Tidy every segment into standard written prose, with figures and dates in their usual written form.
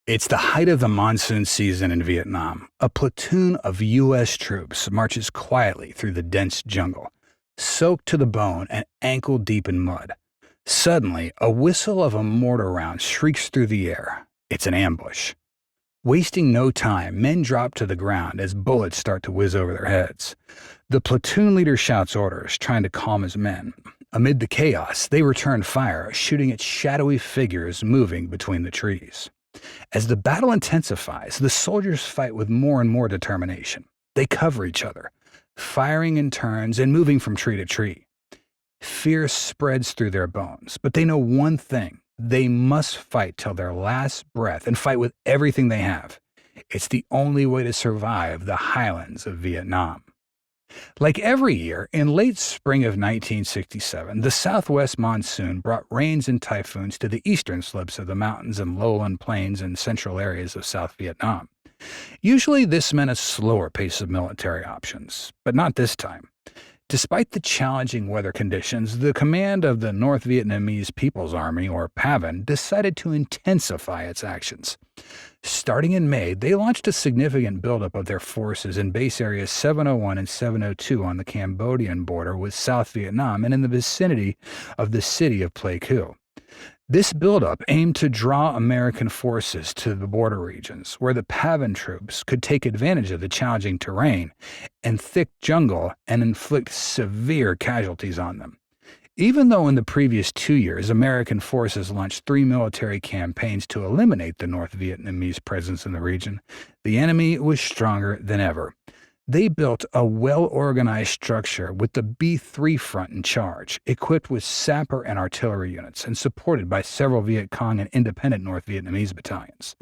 It's the height of the monsoon season in Vietnam. A platoon of U.S. troops marches quietly through the dense jungle, soaked to the bone and ankle deep in mud. Suddenly, a whistle of a mortar round shrieks through the air. It's an ambush. Wasting no time, men drop to the ground as bullets start to whiz over their heads. The platoon leader shouts orders, trying to calm his men. Amid the chaos, they return fire, shooting at shadowy figures moving between the trees. As the battle intensifies, the soldiers fight with more and more determination. They cover each other, firing in turns and moving from tree to tree. Fear spreads through their bones, but they know one thing. They must fight till their last breath and fight with everything they have. It's the only way to survive the Highlands of Vietnam. Like every year, in late spring of 1967, the southwest monsoon brought rains and typhoons to the eastern slopes of the mountains and lowland plains and central areas of South Vietnam. Usually this meant a slower pace of military options, but not this time. Despite the challenging weather conditions, the command of the North Vietnamese People's Army, or PAVN, decided to intensify its actions. Starting in May, they launched a significant buildup of their forces in base areas 701 and 702 on the Cambodian border with South Vietnam and in the vicinity of the city of Pleiku. This buildup aimed to draw American forces to the border regions, where the PAVN troops could take advantage of the challenging terrain and thick jungle and inflict severe casualties on them. Even though in the previous 2 years, American forces launched 3 military campaigns to eliminate the North Vietnamese presence in the region, the enemy was stronger than ever. They built a well-organized structure with the B-3 front in charge, equipped with sapper and artillery units, and supported by several Viet Cong and independent North Vietnamese battalions.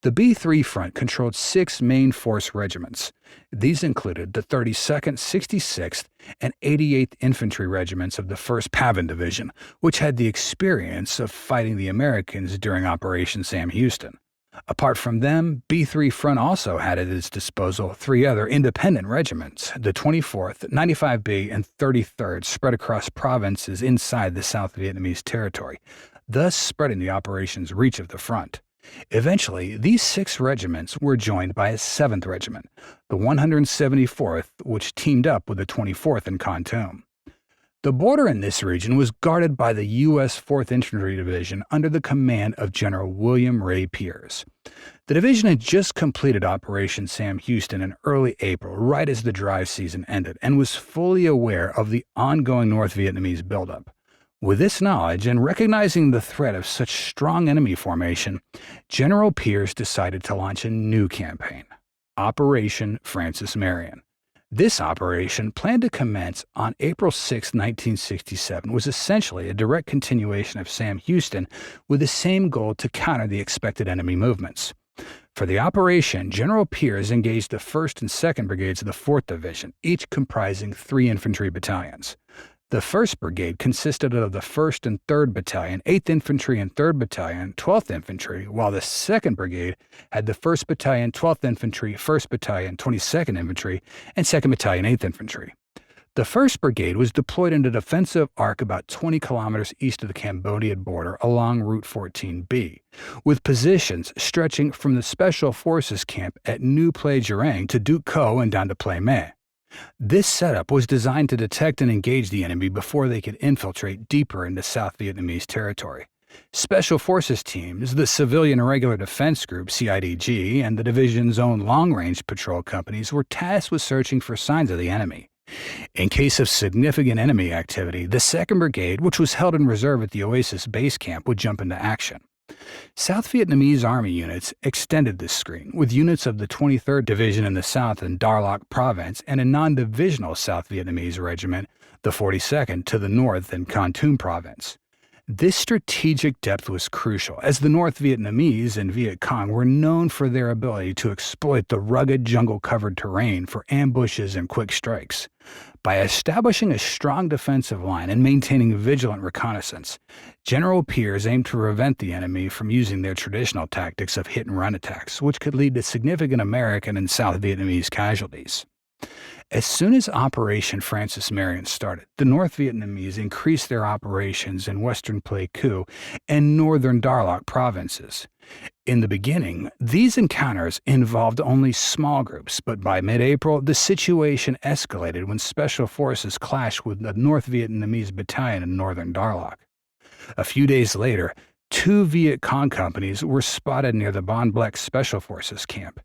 The B-3 front controlled 6 main force regiments. These included the 32nd, 66th, and 88th Infantry Regiments of the 1st PAVN Division, which had the experience of fighting the Americans during Operation Sam Houston. Apart from them, B-3 Front also had at its disposal 3 other independent regiments, the 24th, 95B, and 33rd, spread across provinces inside the South Vietnamese territory, thus spreading the operation's reach of the front. Eventually, these 6 regiments were joined by a 7th regiment, the 174th, which teamed up with the 24th in Kon Tum. The border in this region was guarded by the U.S. 4th Infantry Division under the command of General William Ray Pierce. The division had just completed Operation Sam Houston in early April, right as the dry season ended, and was fully aware of the ongoing North Vietnamese buildup. With this knowledge and recognizing the threat of such strong enemy formation, General Pierce decided to launch a new campaign, Operation Francis Marion. This operation, planned to commence on April 6, 1967, was essentially a direct continuation of Sam Houston with the same goal to counter the expected enemy movements. For the operation, General Pierce engaged the 1st and 2nd Brigades of the 4th Division, each comprising 3 infantry battalions. The 1st Brigade consisted of the 1st and 3rd Battalion, 8th Infantry and 3rd Battalion, 12th Infantry, while the 2nd Brigade had the 1st Battalion, 12th Infantry, 1st Battalion, 22nd Infantry, and 2nd Battalion, 8th Infantry. The 1st Brigade was deployed in a defensive arc about 20 kilometers east of the Cambodian border along Route 14B, with positions stretching from the Special Forces camp at New Pleiku to Duc Co and down to Plei Me. This setup was designed to detect and engage the enemy before they could infiltrate deeper into South Vietnamese territory. Special Forces teams, the Civilian Irregular Defense Group (CIDG), and the division's own long-range patrol companies were tasked with searching for signs of the enemy. In case of significant enemy activity, the 2nd Brigade, which was held in reserve at the Oasis Base Camp, would jump into action. South Vietnamese Army units extended this screen, with units of the 23rd Division in the south in Darlac Province and a non-divisional South Vietnamese regiment, the 42nd, to the north in Kon Tum Province. This strategic depth was crucial, as the North Vietnamese and Viet Cong were known for their ability to exploit the rugged jungle-covered terrain for ambushes and quick strikes. By establishing a strong defensive line and maintaining vigilant reconnaissance, General Pierce aimed to prevent the enemy from using their traditional tactics of hit-and-run attacks, which could lead to significant American and South Vietnamese casualties. As soon as Operation Francis Marion started, the North Vietnamese increased their operations in western Pleiku and northern Darlac provinces. In the beginning, these encounters involved only small groups, but by mid-April, the situation escalated when special forces clashed with the North Vietnamese battalion in northern Darlac. A few days later, two Viet Cong companies were spotted near the Bon Blec Special Forces camp.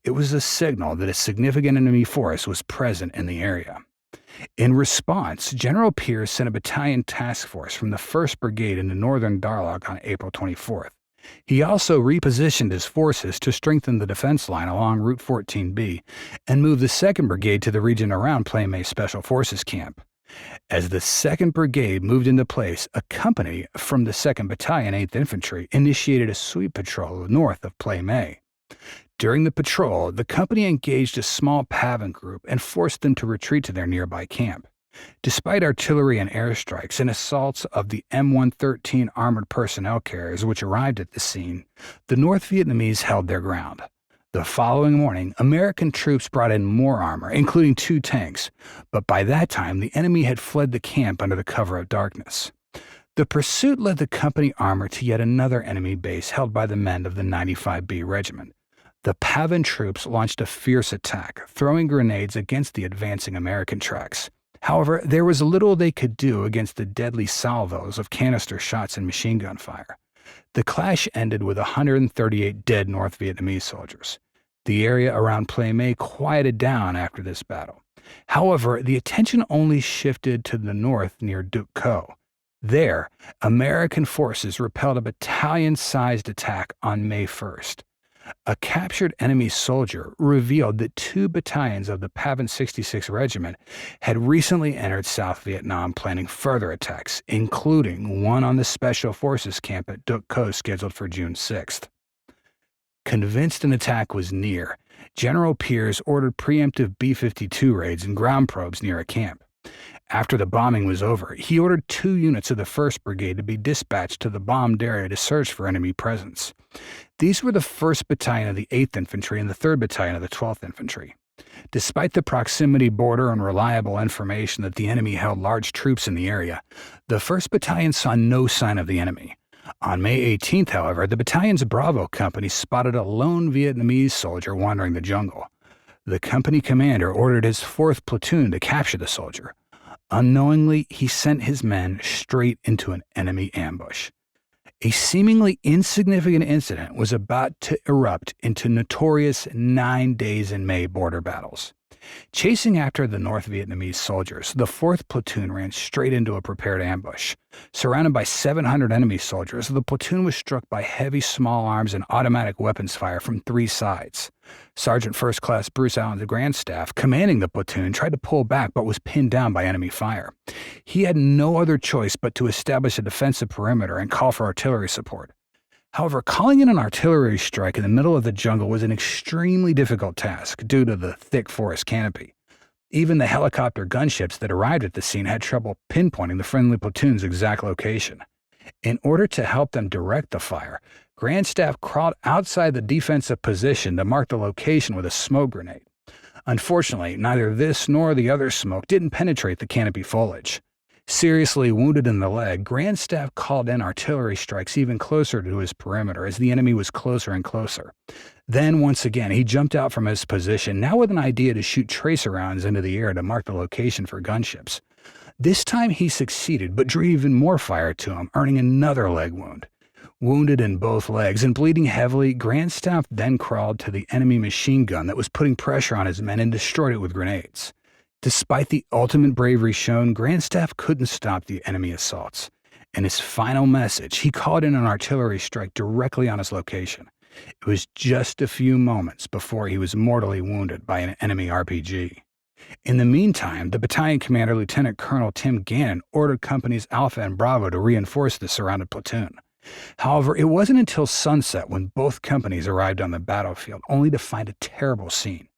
It was a signal that a significant enemy force was present in the area. In response, General Pierce sent a battalion task force from the 1st Brigade into northern Darlac on April 24th. He also repositioned his forces to strengthen the defense line along Route 14B and moved the 2nd Brigade to the region around Pleiku Special Forces camp. As the 2nd Brigade moved into place, a company from the 2nd Battalion, 8th Infantry, initiated a sweep patrol north of Pleiku. During the patrol, the company engaged a small PAVN group and forced them to retreat to their nearby camp. Despite artillery and airstrikes and assaults of the M113 armored personnel carriers which arrived at the scene, the North Vietnamese held their ground. The following morning, American troops brought in more armor, including 2 tanks, but by that time the enemy had fled the camp under the cover of darkness. The pursuit led the company armor to yet another enemy base held by the men of the 95B Regiment. The PAVN troops launched a fierce attack, throwing grenades against the advancing American tracks. However, there was little they could do against the deadly salvos of canister shots and machine gun fire. The clash ended with 138 dead North Vietnamese soldiers. The area around Pleiku quieted down after this battle. However, the attention only shifted to the north near Duc Co. There, American forces repelled a battalion-sized attack on May 1st. A captured enemy soldier revealed that 2 battalions of the PAVN 66 Regiment had recently entered South Vietnam planning further attacks, including one on the Special Forces camp at Duc Co scheduled for June 6th. Convinced an attack was near, General Pierce ordered preemptive B-52 raids and ground probes near a camp. After the bombing was over, he ordered 2 units of the 1st Brigade to be dispatched to the bombed area to search for enemy presence. These were the 1st Battalion of the 8th Infantry and the 3rd Battalion of the 12th Infantry. Despite the proximity border and reliable information that the enemy held large troops in the area, the 1st Battalion saw no sign of the enemy. On May 18th, however, the battalion's Bravo company spotted a lone Vietnamese soldier wandering the jungle. The company commander ordered his 4th platoon to capture the soldier. Unknowingly, he sent his men straight into an enemy ambush. A seemingly insignificant incident was about to erupt into notorious 9 days in May border battles. Chasing after the North Vietnamese soldiers, the 4th platoon ran straight into a prepared ambush. Surrounded by 700 enemy soldiers, the platoon was struck by heavy small arms and automatic weapons fire from 3 sides. Sergeant First Class Bruce Allen's grand staff, commanding the platoon, tried to pull back but was pinned down by enemy fire. He had no other choice but to establish a defensive perimeter and call for artillery support. However, calling in an artillery strike in the middle of the jungle was an extremely difficult task due to the thick forest canopy. Even the helicopter gunships that arrived at the scene had trouble pinpointing the friendly platoon's exact location. In order to help them direct the fire, Grand Staff crawled outside the defensive position to mark the location with a smoke grenade. Unfortunately, neither this nor the other smoke didn't penetrate the canopy foliage. Seriously wounded in the leg, Grand Staff called in artillery strikes even closer to his perimeter as the enemy was closer and closer. Then, once again, he jumped out from his position, now with an idea to shoot tracer rounds into the air to mark the location for gunships. This time he succeeded, but drew even more fire to him, earning another leg wound. Wounded in both legs and bleeding heavily, Grand Staff then crawled to the enemy machine gun that was putting pressure on his men and destroyed it with grenades. Despite the ultimate bravery shown, Grand Staff couldn't stop the enemy assaults. In his final message, he called in an artillery strike directly on his location. It was just a few moments before he was mortally wounded by an enemy RPG. In the meantime, the battalion commander, Lieutenant Colonel Tim Gannon, ordered companies Alpha and Bravo to reinforce the surrounded platoon. However, it wasn't until sunset when both companies arrived on the battlefield, only to find a terrible scene.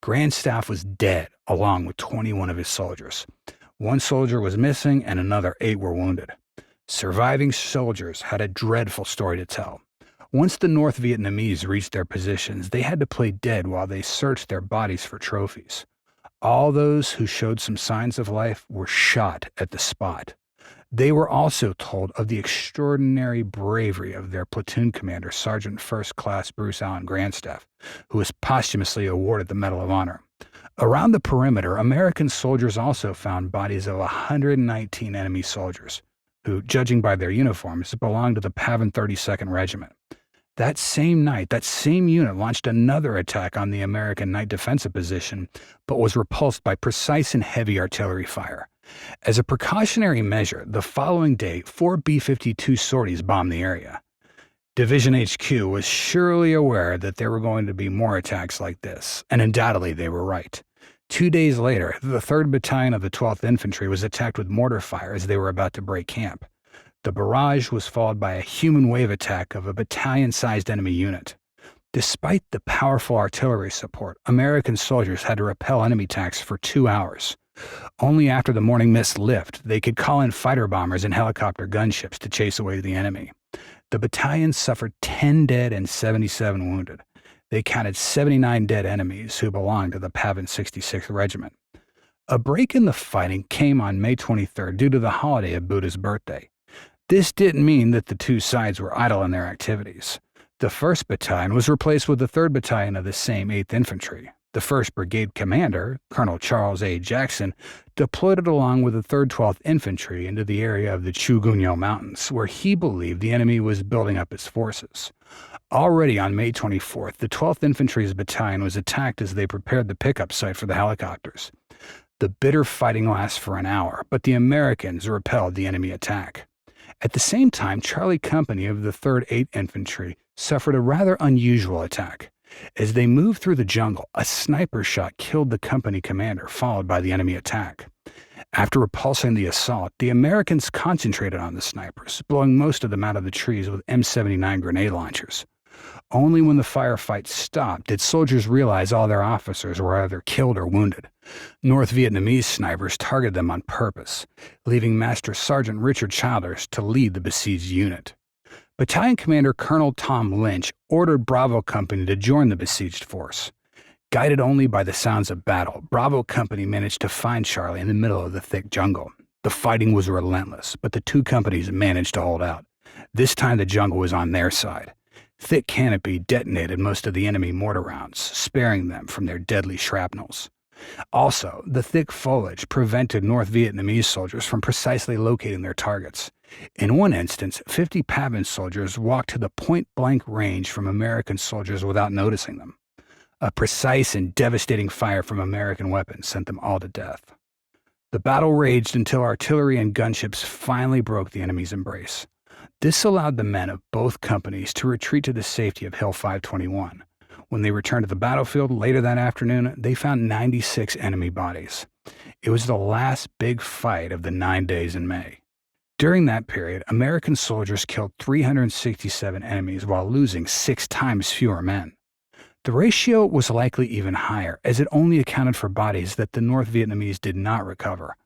Grand Staff was dead, along with 21 of his soldiers. 1 soldier was missing and another 8 were wounded. Surviving soldiers had a dreadful story to tell. Once the North Vietnamese reached their positions, they had to play dead while they searched their bodies for trophies. All those who showed some signs of life were shot at the spot. They were also told of the extraordinary bravery of their platoon commander, Sergeant First Class Bruce Allen Grandstaff, who was posthumously awarded the Medal of Honor. Around the perimeter, American soldiers also found bodies of 119 enemy soldiers, who, judging by their uniforms, belonged to the PAVN 32nd Regiment. That same night, that same unit launched another attack on the American night defensive position, but was repulsed by precise and heavy artillery fire. As a precautionary measure, the following day, 4 B-52 sorties bombed the area. Division HQ was surely aware that there were going to be more attacks like this, and undoubtedly they were right. 2 days later, the 3rd Battalion of the 12th Infantry was attacked with mortar fire as they were about to break camp. The barrage was followed by a human wave attack of a battalion-sized enemy unit. Despite the powerful artillery support, American soldiers had to repel enemy attacks for 2 hours. Only after the morning mist lifted, they could call in fighter bombers and helicopter gunships to chase away the enemy. The battalion suffered 10 dead and 77 wounded. They counted 79 dead enemies who belonged to the PAVN 66th Regiment. A break in the fighting came on May 23rd due to the holiday of Buddha's birthday. This didn't mean that the two sides were idle in their activities. The 1st Battalion was replaced with the 3rd Battalion of the same 8th Infantry. The 1st Brigade commander, Colonel Charles A. Jackson, deployed it along with the 3rd 12th Infantry into the area of the Chugunyo Mountains, where he believed the enemy was building up its forces. Already on May 24th, the 12th Infantry's battalion was attacked as they prepared the pickup site for the helicopters. The bitter fighting lasted for an hour, but the Americans repelled the enemy attack. At the same time, Charlie Company of the 3rd 8th Infantry suffered a rather unusual attack. As they moved through the jungle, a sniper shot killed the company commander, followed by the enemy attack. After repulsing the assault, the Americans concentrated on the snipers, blowing most of them out of the trees with M79 grenade launchers. Only when the firefights stopped did soldiers realize all their officers were either killed or wounded. North Vietnamese snipers targeted them on purpose, leaving Master Sergeant Richard Childers to lead the besieged unit. Battalion Commander Colonel Tom Lynch ordered Bravo Company to join the besieged force. Guided only by the sounds of battle, Bravo Company managed to find Charlie in the middle of the thick jungle. The fighting was relentless, but the two companies managed to hold out. This time the jungle was on their side. Thick canopy detonated most of the enemy mortar rounds, sparing them from their deadly shrapnels. Also, the thick foliage prevented North Vietnamese soldiers from precisely locating their targets. In one instance, 50 PAVN soldiers walked to the point-blank range from American soldiers without noticing them. A precise and devastating fire from American weapons sent them all to death. The battle raged until artillery and gunships finally broke the enemy's embrace. This allowed the men of both companies to retreat to the safety of Hill 521. When they returned to the battlefield later that afternoon, they found 96 enemy bodies. It was the last big fight of the 9 days in May. During that period, American soldiers killed 367 enemies while losing 6 times fewer men. The ratio was likely even higher, as it only accounted for bodies that the North Vietnamese did not recover.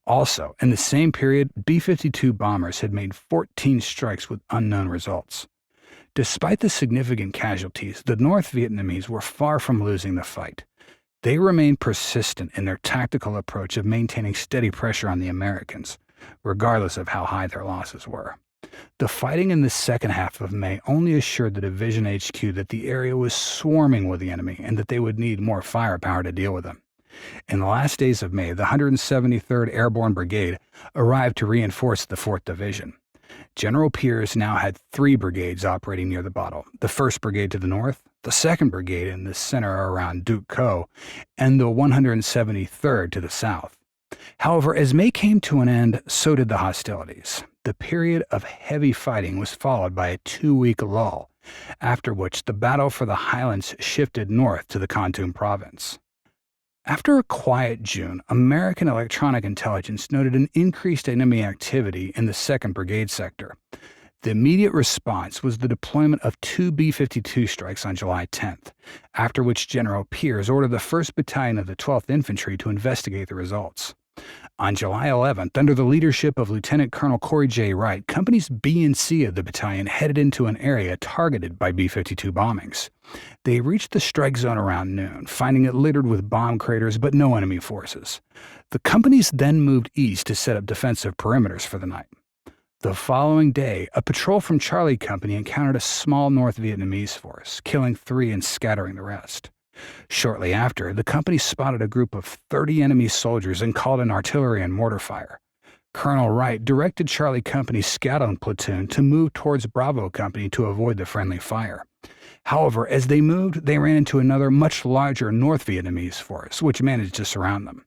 Also, in the same period, B-52 bombers had made 14 strikes with unknown results. Despite the significant casualties, the North Vietnamese were far from losing the fight. They remained persistent in their tactical approach of maintaining steady pressure on the Americans, regardless of how high their losses were. The fighting in the second half of May only assured the Division HQ that the area was swarming with the enemy and that they would need more firepower to deal with them. In the last days of May, the 173rd Airborne Brigade arrived to reinforce the 4th Division. General Pierce now had 3 brigades operating near the battle: the 1st Brigade to the north, the 2nd Brigade in the center around Duc Co, and the 173rd to the south. However, as May came to an end, so did the hostilities. The period of heavy fighting was followed by a 2-week lull, after which the battle for the Highlands shifted north to the Kon Tum province. After a quiet June, American electronic intelligence noted an increased enemy activity in the 2nd Brigade sector. The immediate response was the deployment of 2 B-52 strikes on July 10th, after which General Pierce ordered the 1st Battalion of the 12th Infantry to investigate the results. On July 11th, under the leadership of Lieutenant Colonel Corey J. Wright, Companies B and C of the battalion headed into an area targeted by B-52 bombings. They reached the strike zone around noon, finding it littered with bomb craters but no enemy forces. The companies then moved east to set up defensive perimeters for the night. The following day, a patrol from Charlie Company encountered a small North Vietnamese force, killing 3 and scattering the rest. Shortly after, the company spotted a group of 30 enemy soldiers and called in artillery and mortar fire. Colonel Wright directed Charlie Company's scouting platoon to move towards Bravo Company to avoid the friendly fire. However, as they moved, they ran into another much larger North Vietnamese force, which managed to surround them.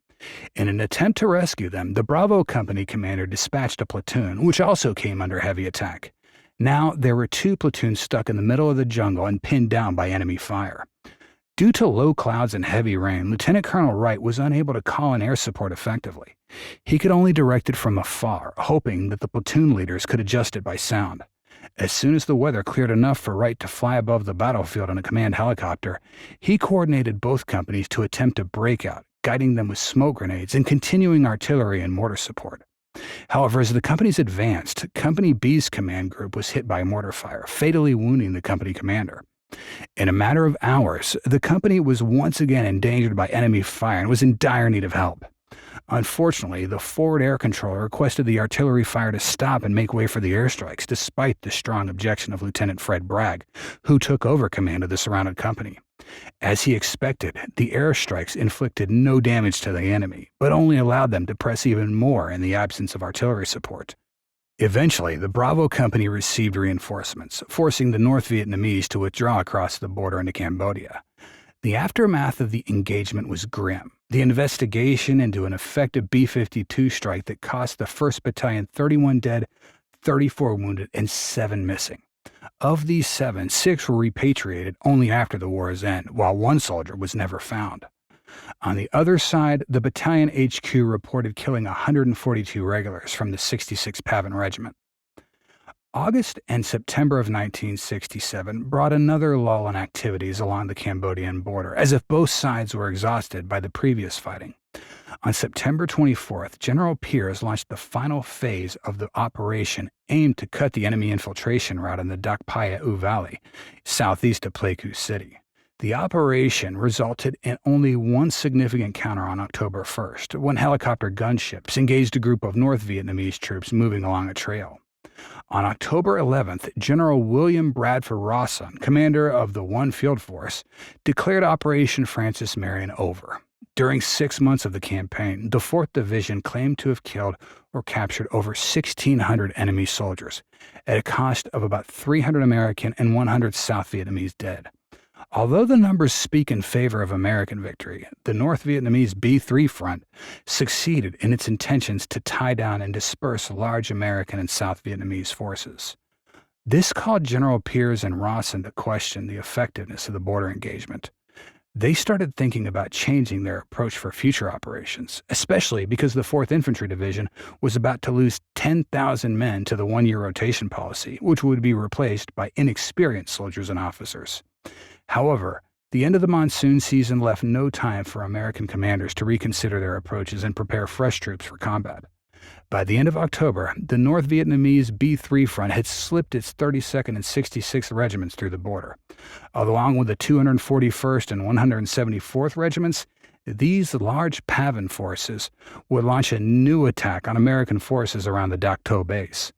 In an attempt to rescue them, the Bravo Company commander dispatched a platoon, which also came under heavy attack. Now, there were 2 platoons stuck in the middle of the jungle and pinned down by enemy fire. Due to low clouds and heavy rain, Lieutenant Colonel Wright was unable to call in air support effectively. He could only direct it from afar, hoping that the platoon leaders could adjust it by sound. As soon as the weather cleared enough for Wright to fly above the battlefield in a command helicopter, he coordinated both companies to attempt a breakout, guiding them with smoke grenades and continuing artillery and mortar support. However, as the companies advanced, Company B's command group was hit by mortar fire, fatally wounding the company commander. In a matter of hours, the company was once again endangered by enemy fire and was in dire need of help. Unfortunately, the forward air controller requested the artillery fire to stop and make way for the airstrikes, despite the strong objection of Lieutenant Fred Bragg, who took over command of the surrounded company. As he expected, the airstrikes inflicted no damage to the enemy, but only allowed them to press even more in the absence of artillery support. Eventually, the Bravo Company received reinforcements, forcing the North Vietnamese to withdraw across the border into Cambodia. The aftermath of the engagement was grim. The investigation into an effective B-52 strike that cost the 1st Battalion 31 dead, 34 wounded, and 7 missing. Of these 7, 6 were repatriated only after the war's end, while 1 soldier was never found. On the other side, the battalion HQ reported killing 142 regulars from the 66th PAVN Regiment. August and September of 1967 brought another lull in activities along the Cambodian border, as if both sides were exhausted by the previous fighting. On September 24th, General Peers launched the final phase of the operation aimed to cut the enemy infiltration route in the Dak Paya U Valley, southeast of Pleiku City. The operation resulted in only one significant counter on October 1st, when helicopter gunships engaged a group of North Vietnamese troops moving along a trail. On October 11th, General William Bradford Rawson, commander of the 1 Field Force, declared Operation Francis Marion over. During 6 months of the campaign, the 4th Division claimed to have killed or captured over 1,600 enemy soldiers, at a cost of about 300 American and 100 South Vietnamese dead. Although the numbers speak in favor of American victory, the North Vietnamese B-3 front succeeded in its intentions to tie down and disperse large American and South Vietnamese forces. This called General Peers and Rawson to question the effectiveness of the border engagement. They started thinking about changing their approach for future operations, especially because the 4th Infantry Division was about to lose 10,000 men to the 1-year rotation policy, which would be replaced by inexperienced soldiers and officers. However, the end of the monsoon season left no time for American commanders to reconsider their approaches and prepare fresh troops for combat. By the end of October, the North Vietnamese B-3 front had slipped its 32nd and 66th regiments through the border. Along with the 241st and 174th regiments, these large PAVN forces would launch a new attack on American forces around the Dak To base.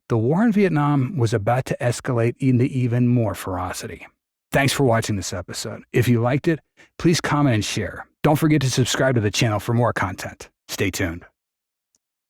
The war in Vietnam was about to escalate into even more ferocity. Thanks for watching this episode. If you liked it, please comment and share. Don't forget to subscribe to the channel for more content. Stay tuned.